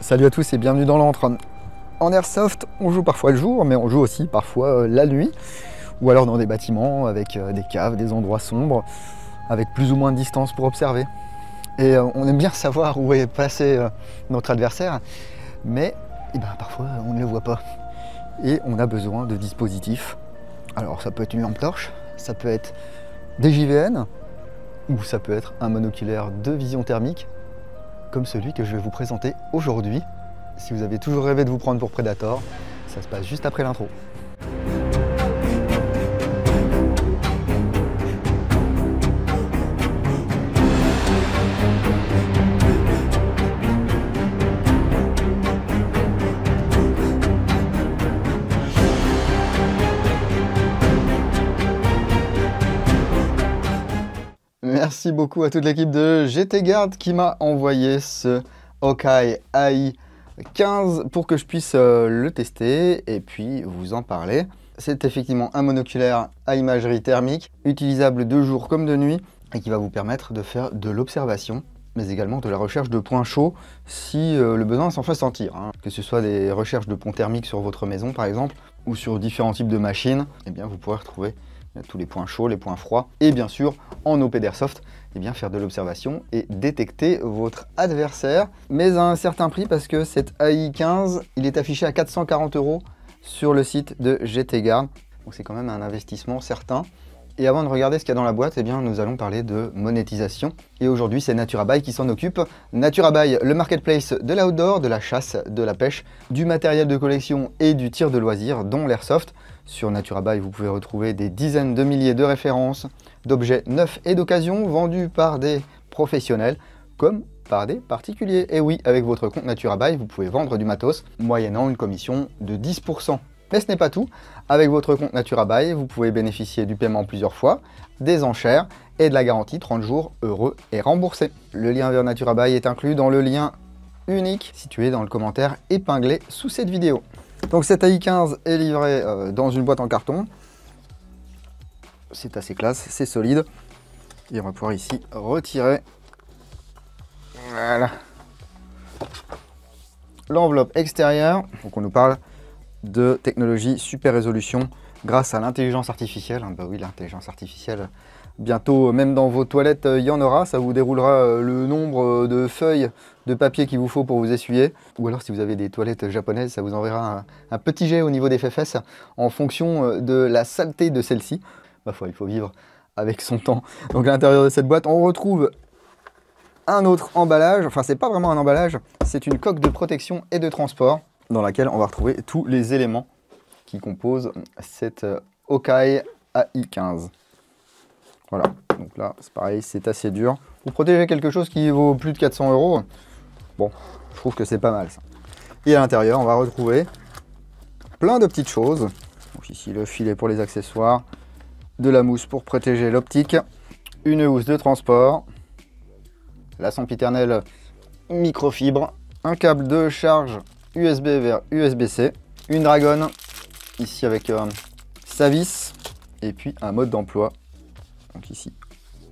Salut à tous et bienvenue dans l'antre. En airsoft, on joue parfois le jour, mais on joue aussi parfois la nuit, ou alors dans des bâtiments avec des caves, des endroits sombres, avec plus ou moins de distance pour observer. Et on aime bien savoir où est passé notre adversaire, mais parfois on ne le voit pas. Et on a besoin de dispositifs. Alors ça peut être une lampe torche, ça peut être des JVN, ou ça peut être un monoculaire de vision thermique, comme celui que je vais vous présenter aujourd'hui. Si vous avez toujours rêvé de vous prendre pour Predator, ça se passe juste après l'intro. Merci beaucoup à toute l'équipe de GT Guard qui m'a envoyé ce Hawkeye AI15 pour que je puisse le tester et puis vous en parler. C'est effectivement un monoculaire à imagerie thermique, utilisable de jour comme de nuit et qui va vous permettre de faire de l'observation, mais également de la recherche de points chauds si le besoin s'en fait sentir. Que ce soit des recherches de ponts thermiques sur votre maison par exemple, ou sur différents types de machines, eh bien vous pourrez retrouver tous les points chauds, les points froids, et bien sûr, en OP d'Airsoft, faire de l'observation et détecter votre adversaire, mais à un certain prix, parce que cet AI15, il est affiché à 440 € sur le site de GT Guard, donc c'est quand même un investissement certain. Et avant de regarder ce qu'il y a dans la boîte, nous allons parler de monétisation. Et aujourd'hui, c'est NaturaBuy qui s'en occupe. NaturaBuy, le marketplace de l'outdoor, de la chasse, de la pêche, du matériel de collection et du tir de loisirs, dont l'airsoft. Sur NaturaBuy, vous pouvez retrouver des dizaines de milliers de références, d'objets neufs et d'occasion vendus par des professionnels comme par des particuliers. Et oui, avec votre compte NaturaBuy, vous pouvez vendre du matos, moyennant une commission de 10%. Mais ce n'est pas tout. Avec votre compte NaturaBuy, vous pouvez bénéficier du paiement plusieurs fois, des enchères et de la garantie 30 jours heureux et remboursés. Le lien vers NaturaBuy est inclus dans le lien unique situé dans le commentaire épinglé sous cette vidéo. Donc cet AI15 est livré dans une boîte en carton. C'est assez classe, c'est solide. Et on va pouvoir ici retirer voilà l'enveloppe extérieure. Donc on nous parle de technologie super résolution grâce à l'intelligence artificielle. Bah oui, l'intelligence artificielle, bientôt même dans vos toilettes il y en aura, ça vous déroulera le nombre de feuilles de papier qu'il vous faut pour vous essuyer, ou alors si vous avez des toilettes japonaises, ça vous enverra un petit jet au niveau des fesses en fonction de la saleté de celle-ci. Il faut vivre avec son temps. Donc à l'intérieur de cette boîte, on retrouve un autre emballage, enfin c'est pas vraiment un emballage, c'est une coque de protection et de transport, dans laquelle on va retrouver tous les éléments qui composent cette Hawkeye AI15. Voilà, donc là c'est pareil, c'est assez dur. Vous protégez quelque chose qui vaut plus de 400 €. Bon, je trouve que c'est pas mal ça. Et à l'intérieur, on va retrouver plein de petites choses. Donc ici le filet pour les accessoires, de la mousse pour protéger l'optique, une housse de transport, la sempiternelle microfibre, un câble de charge USB vers USB-C, une dragonne ici avec sa vis et puis un mode d'emploi. Donc ici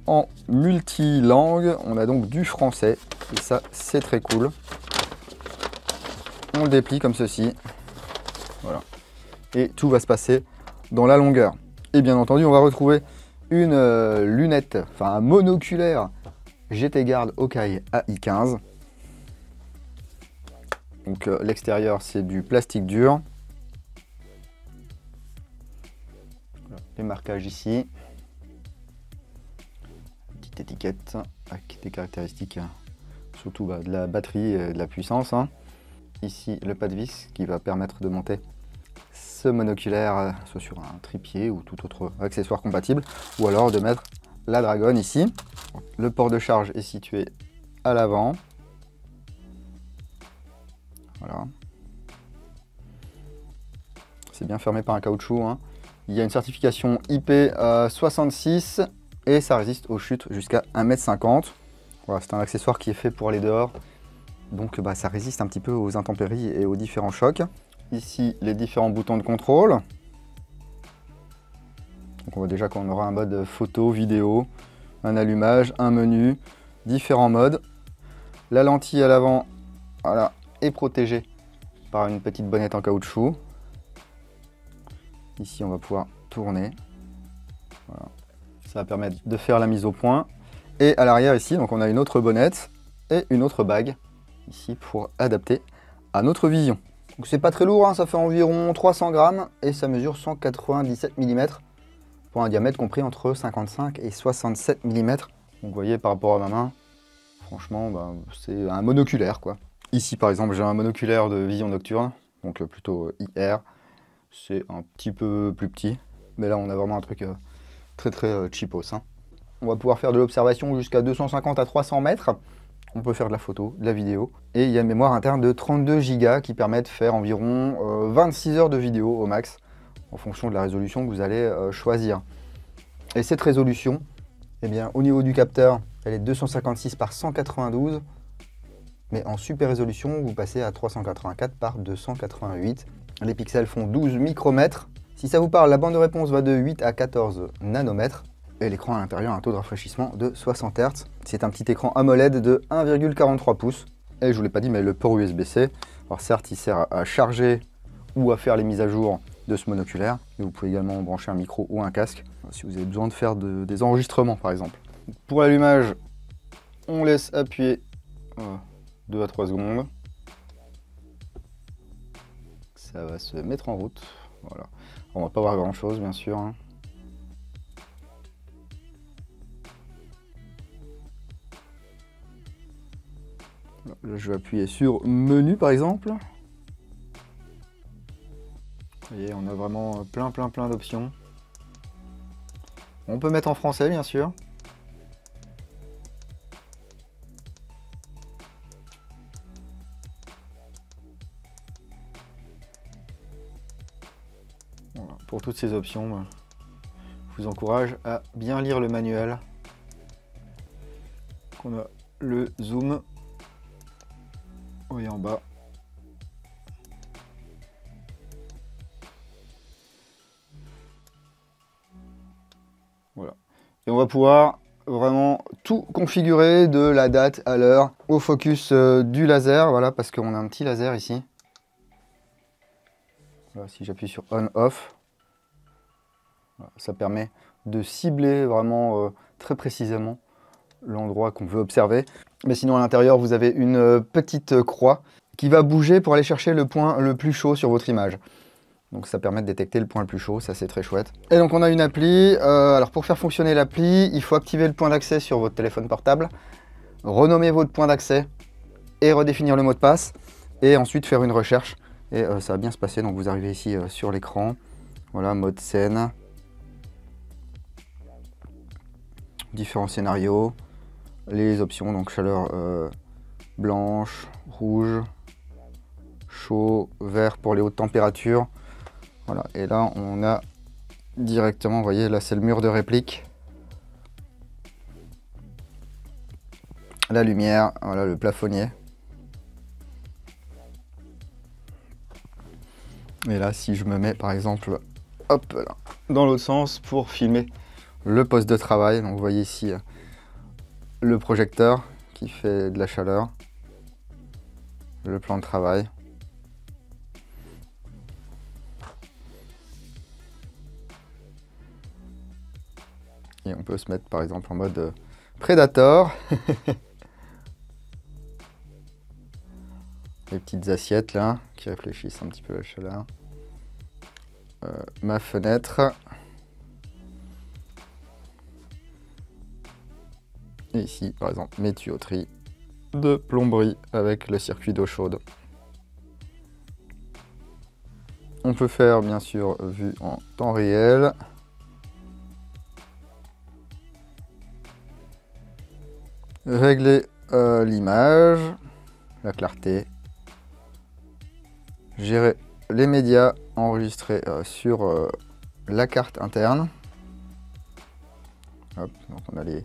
en multilangue, on a donc du français et ça c'est très cool. On le déplie comme ceci, voilà, et tout va se passer dans la longueur. Et bien entendu, on va retrouver une lunette, enfin un monoculaire GT Guard Hawkeye AI15. Donc l'extérieur c'est du plastique dur. Voilà, les marquages ici. Petite étiquette avec des caractéristiques surtout de la batterie et de la puissance. Ici le pas de vis qui va permettre de monter ce monoculaire soit sur un trépied ou tout autre accessoire compatible, ou alors de mettre la dragonne ici. Le port de charge est situé à l'avant. Voilà. C'est bien fermé par un caoutchouc. Il y a une certification IP66 et ça résiste aux chutes jusqu'à 1,50 m. Voilà, c'est un accessoire qui est fait pour aller dehors. Donc ça résiste un petit peu aux intempéries et aux différents chocs. Ici, les différents boutons de contrôle. Donc on voit déjà qu'on aura un mode photo, vidéo, un allumage, un menu, différents modes. La lentille à l'avant, voilà, est protégé par une petite bonnette en caoutchouc. Ici, on va pouvoir tourner. Voilà. Ça va permettre de faire la mise au point. Et à l'arrière ici, donc on a une autre bonnette et une autre bague ici pour adapter à notre vision. Donc c'est pas très lourd, hein, ça fait environ 300 grammes et ça mesure 197 mm pour un diamètre compris entre 55 et 67 mm. Donc vous voyez par rapport à ma main, franchement bah, c'est un monoculaire quoi. Ici par exemple j'ai un monoculaire de vision nocturne, donc plutôt IR. C'est un petit peu plus petit, mais là on a vraiment un truc très cheapos. Hein. On va pouvoir faire de l'observation jusqu'à 250 à 300 mètres. On peut faire de la photo, de la vidéo. Et il y a une mémoire interne de 32 Go qui permet de faire environ 26 heures de vidéo au max, en fonction de la résolution que vous allez choisir. Et cette résolution, eh bien, au niveau du capteur, elle est 256 par 192. Mais en super résolution, vous passez à 384 par 288. Les pixels font 12 micromètres. Si ça vous parle, la bande de réponse va de 8 à 14 nanomètres. Et l'écran à l'intérieur a un taux de rafraîchissement de 60 Hz. C'est un petit écran AMOLED de 1,43 pouces. Et je vous l'ai pas dit, mais le port USB-C, alors certes, il sert à charger ou à faire les mises à jour de ce monoculaire. Mais vous pouvez également brancher un micro ou un casque si vous avez besoin de faire des enregistrements, par exemple. Pour l'allumage, on laisse appuyer 2 à 3 secondes. Ça va se mettre en route. Voilà. On va pas voir grand chose, bien sûr. Hein. Là, je vais appuyer sur menu par exemple. Vous voyez, on a vraiment plein d'options. On peut mettre en français bien sûr. Voilà. Pour toutes ces options, je vous encourage à bien lire le manuel. On a le zoom. Vous voyez en bas. Voilà. Et on va pouvoir vraiment tout configurer de la date à l'heure au focus du laser. Voilà, parce qu'on a un petit laser ici. Voilà, si j'appuie sur on-off, voilà, ça permet de cibler vraiment très précisément l'endroit qu'on veut observer. Mais sinon à l'intérieur vous avez une petite croix qui va bouger pour aller chercher le point le plus chaud sur votre image. Donc ça permet de détecter le point le plus chaud, ça c'est très chouette. Et donc on a une appli, alors pour faire fonctionner l'appli, il faut activer le point d'accès sur votre téléphone portable, renommer votre point d'accès et redéfinir le mot de passe, et ensuite faire une recherche. Et ça va bien se passer, donc vous arrivez ici sur l'écran, voilà, mode scène, différents scénarios, les options, donc chaleur blanche, rouge, chaud, vert pour les hautes températures. Voilà, et là on a directement, vous voyez, là c'est le mur de réplique. La lumière, voilà le plafonnier. Et là si je me mets par exemple, hop là, dans l'autre sens pour filmer le poste de travail, donc vous voyez ici le projecteur qui fait de la chaleur, le plan de travail. Et on peut se mettre par exemple en mode Predator. Les petites assiettes là qui réfléchissent un petit peu à la chaleur. Ma fenêtre. Et ici par exemple mes tuyauteries de plomberie avec le circuit d'eau chaude. On peut faire bien sûr vue en temps réel. Régler l'image, la clarté, gérer les médias enregistrés sur la carte interne. Hop, donc on a les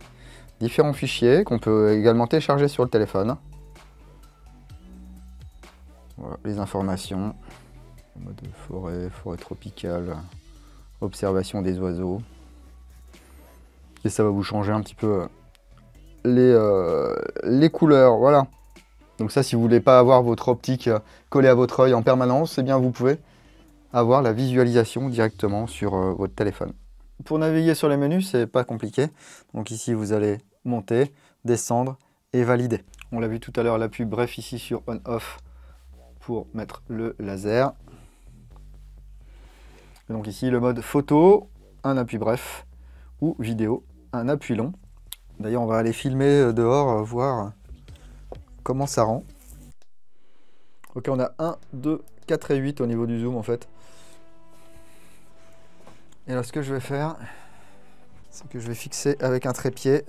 différents fichiers qu'on peut également télécharger sur le téléphone. Voilà, les informations, en mode forêt, forêt tropicale, observation des oiseaux. Et ça va vous changer un petit peu les couleurs, voilà. Donc ça, si vous voulez pas avoir votre optique collée à votre œil en permanence, eh bien vous pouvez avoir la visualisation directement sur votre téléphone. Pour naviguer sur les menus, c'est pas compliqué. Donc ici, vous allez monter, descendre et valider. On l'a vu tout à l'heure, l'appui bref ici sur on-off pour mettre le laser. Et donc ici, le mode photo, un appui bref, ou vidéo, un appui long. D'ailleurs, on va aller filmer dehors, voir comment ça rend. Ok, on a 1, 2, 4 et 8 au niveau du zoom en fait. Et là, ce que je vais faire, c'est que je vais fixer avec un trépied.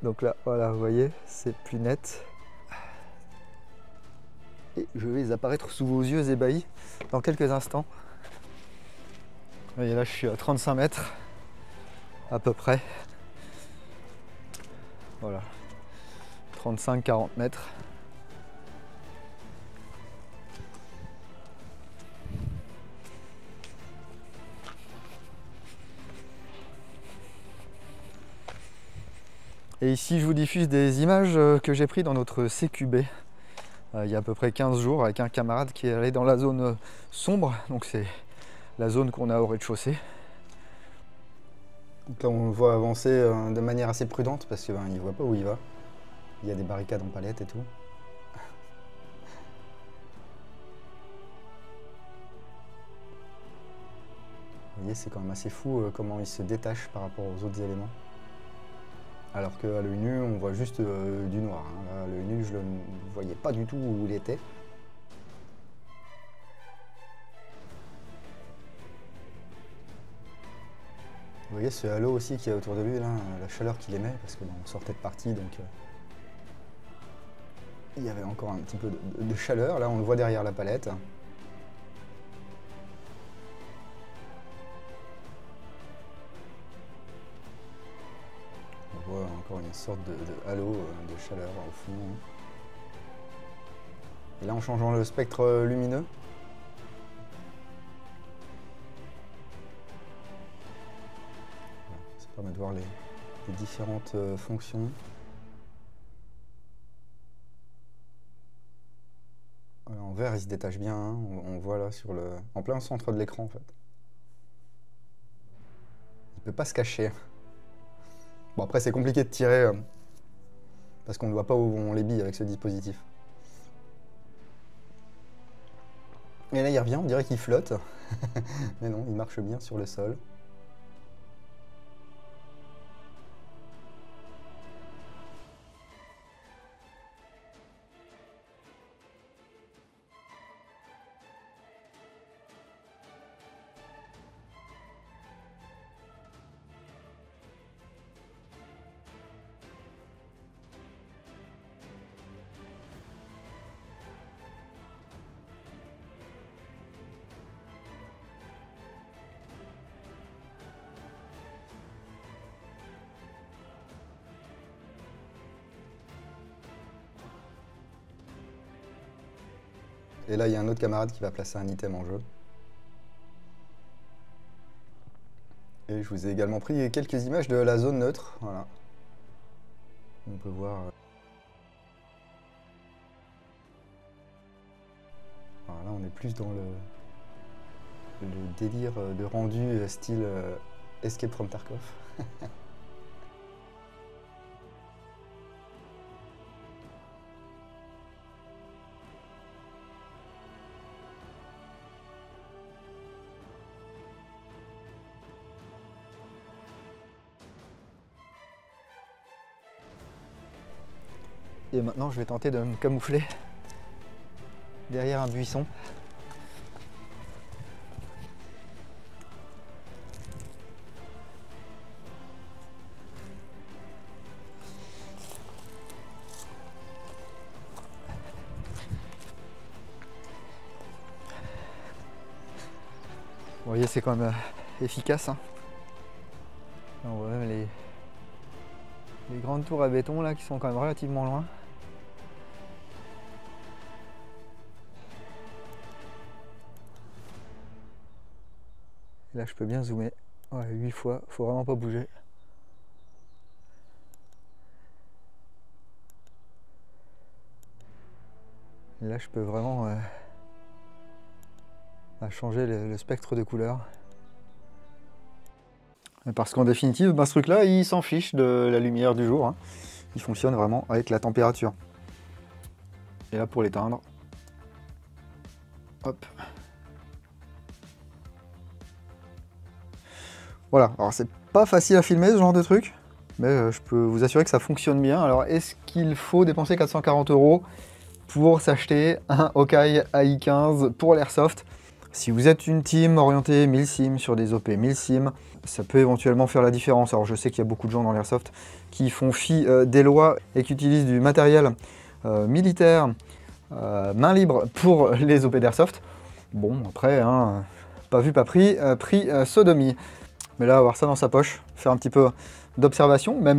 Donc là, voilà, vous voyez, c'est plus net. Et je vais apparaître sous vos yeux ébahis dans quelques instants. Vous voyez, là, je suis à 35 mètres, à peu près. Voilà, 35-40 mètres. Et ici, je vous diffuse des images que j'ai prises dans notre CQB il y a à peu près 15 jours avec un camarade qui est allé dans la zone sombre. Donc c'est la zone qu'on a au rez-de-chaussée. Donc là, on le voit avancer de manière assez prudente parce qu'il ne voit pas où il va. Il y a des barricades en palette et tout. Vous voyez, c'est quand même assez fou comment il se détache par rapport aux autres éléments. Alors qu'à l'œil nu, on voit juste du noir. Hein. À l'œil nu, je ne voyais pas du tout où il était. Vous voyez ce halo aussi qui est autour de lui, là, la chaleur qu'il émet, parce qu'on sortait de partie, donc il y avait encore un petit peu de chaleur. Là, on le voit derrière la palette. On voit encore une sorte de halo de chaleur au fond. Et là, en changeant le spectre lumineux, ça permet de voir les différentes fonctions. En vert, il se détache bien, hein. On voit là en plein centre de l'écran en fait. Il ne peut pas se cacher. Bon, après, c'est compliqué de tirer parce qu'on ne voit pas où on les bille avec ce dispositif. Et là, il revient, on dirait qu'il flotte. Mais non, il marche bien sur le sol. Et là, il y a un autre camarade qui va placer un item en jeu. Et je vous ai également pris quelques images de la zone neutre. Voilà. On peut voir... Alors là, on est plus dans le délire de rendu style Escape from Tarkov. Et maintenant, je vais tenter de me camoufler derrière un buisson. Vous voyez, c'est quand même efficace. Hein. On voit même les grandes tours à béton là qui sont quand même relativement loin. Et là je peux bien zoomer. Ouais, 8 fois, faut vraiment pas bouger. Et là je peux vraiment changer le spectre de couleurs. Parce qu'en définitive, ce truc-là, il s'en fiche de la lumière du jour. Hein. Il fonctionne vraiment avec la température. Et là, pour l'éteindre, hop. Voilà, alors c'est pas facile à filmer ce genre de truc, mais je peux vous assurer que ça fonctionne bien. Alors, est-ce qu'il faut dépenser 440 € pour s'acheter un Hawkeye AI15 pour l'Airsoft? Si vous êtes une team orientée milsim sur des OP milsim, ça peut éventuellement faire la différence. Alors je sais qu'il y a beaucoup de gens dans l'Airsoft qui font fi des lois et qui utilisent du matériel militaire main libre pour les OP d'Airsoft. Bon, après, hein, pas vu, pas pris, prix sodomie. Mais là, avoir ça dans sa poche, faire un petit peu d'observation, même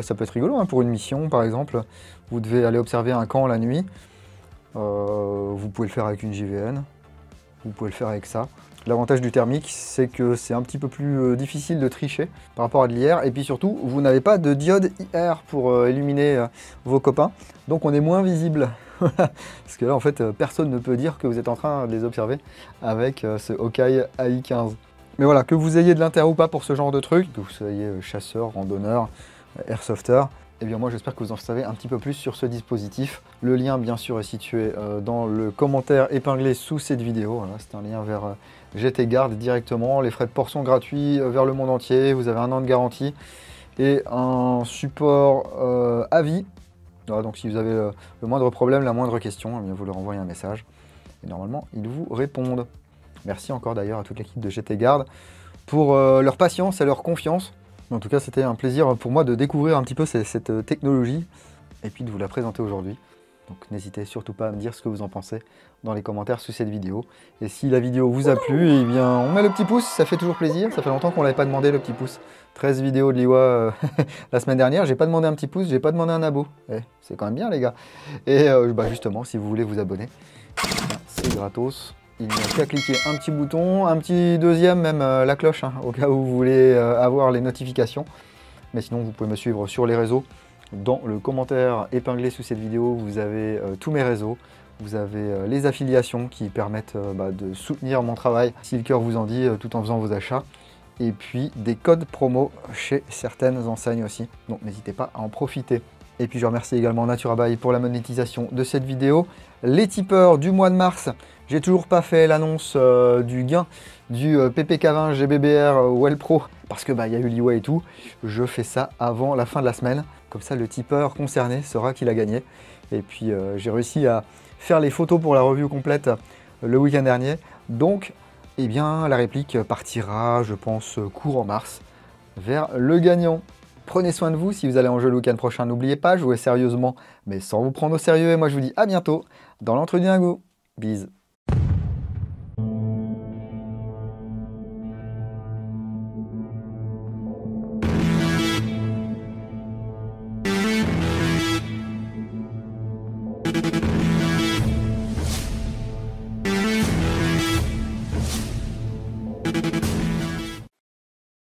ça peut être rigolo hein, pour une mission par exemple. Vous devez aller observer un camp la nuit, vous pouvez le faire avec une JVN. Vous pouvez le faire avec ça. L'avantage du thermique, c'est que c'est un petit peu plus difficile de tricher par rapport à de l'IR. Et puis surtout, vous n'avez pas de diode IR pour illuminer vos copains. Donc on est moins visible. Parce que là, en fait, personne ne peut dire que vous êtes en train de les observer avec ce Hawkeye AI15. Mais voilà, que vous ayez de l'intérêt ou pas pour ce genre de truc, que vous soyez chasseur, randonneur, airsofter, eh bien moi j'espère que vous en savez un petit peu plus sur ce dispositif. Le lien bien sûr est situé dans le commentaire épinglé sous cette vidéo. Voilà, c'est un lien vers GTGuard directement. Les frais de port sont gratuits vers le monde entier. Vous avez 1 an de garantie et un support à vie. Voilà, donc si vous avez le moindre problème, la moindre question, eh bien, vous leur envoyez un message. Et normalement, ils vous répondent. Merci encore d'ailleurs à toute l'équipe de GTGuard pour leur patience et leur confiance. En tout cas, c'était un plaisir pour moi de découvrir un petit peu cette technologie et puis de vous la présenter aujourd'hui. Donc n'hésitez surtout pas à me dire ce que vous en pensez dans les commentaires sous cette vidéo. Et si la vidéo vous a plu, eh bien on met le petit pouce, ça fait toujours plaisir. Ça fait longtemps qu'on ne l'avait pas demandé le petit pouce. 13 vidéos de l'IWA la semaine dernière, j'ai pas demandé un petit pouce, j'ai pas demandé un abo. Eh, c'est quand même bien les gars. Et justement, si vous voulez vous abonner, c'est gratos. Il n'y a qu'à cliquer un petit bouton, un petit deuxième, même la cloche, hein, au cas où vous voulez avoir les notifications. Mais sinon, vous pouvez me suivre sur les réseaux. Dans le commentaire épinglé sous cette vidéo, vous avez tous mes réseaux. Vous avez les affiliations qui permettent de soutenir mon travail, si le cœur vous en dit, tout en faisant vos achats. Et puis des codes promo chez certaines enseignes aussi. Donc n'hésitez pas à en profiter. Et puis je remercie également Naturabuy pour la monétisation de cette vidéo. Les tipeurs du mois de mars, j'ai toujours pas fait l'annonce du gain du PPK20 GBBR Well Pro parce que y a eu l'IWA et tout. Je fais ça avant la fin de la semaine. Comme ça, le tipeur concerné saura qu'il a gagné. Et puis j'ai réussi à faire les photos pour la review complète le week-end dernier. Donc, eh bien, la réplique partira, je pense, courant mars vers le gagnant. Prenez soin de vous, si vous allez en jeu le week-end prochain, n'oubliez pas, jouez sérieusement, mais sans vous prendre au sérieux. Et moi, je vous dis à bientôt dans l'Entre-deux-Dingos. Bise.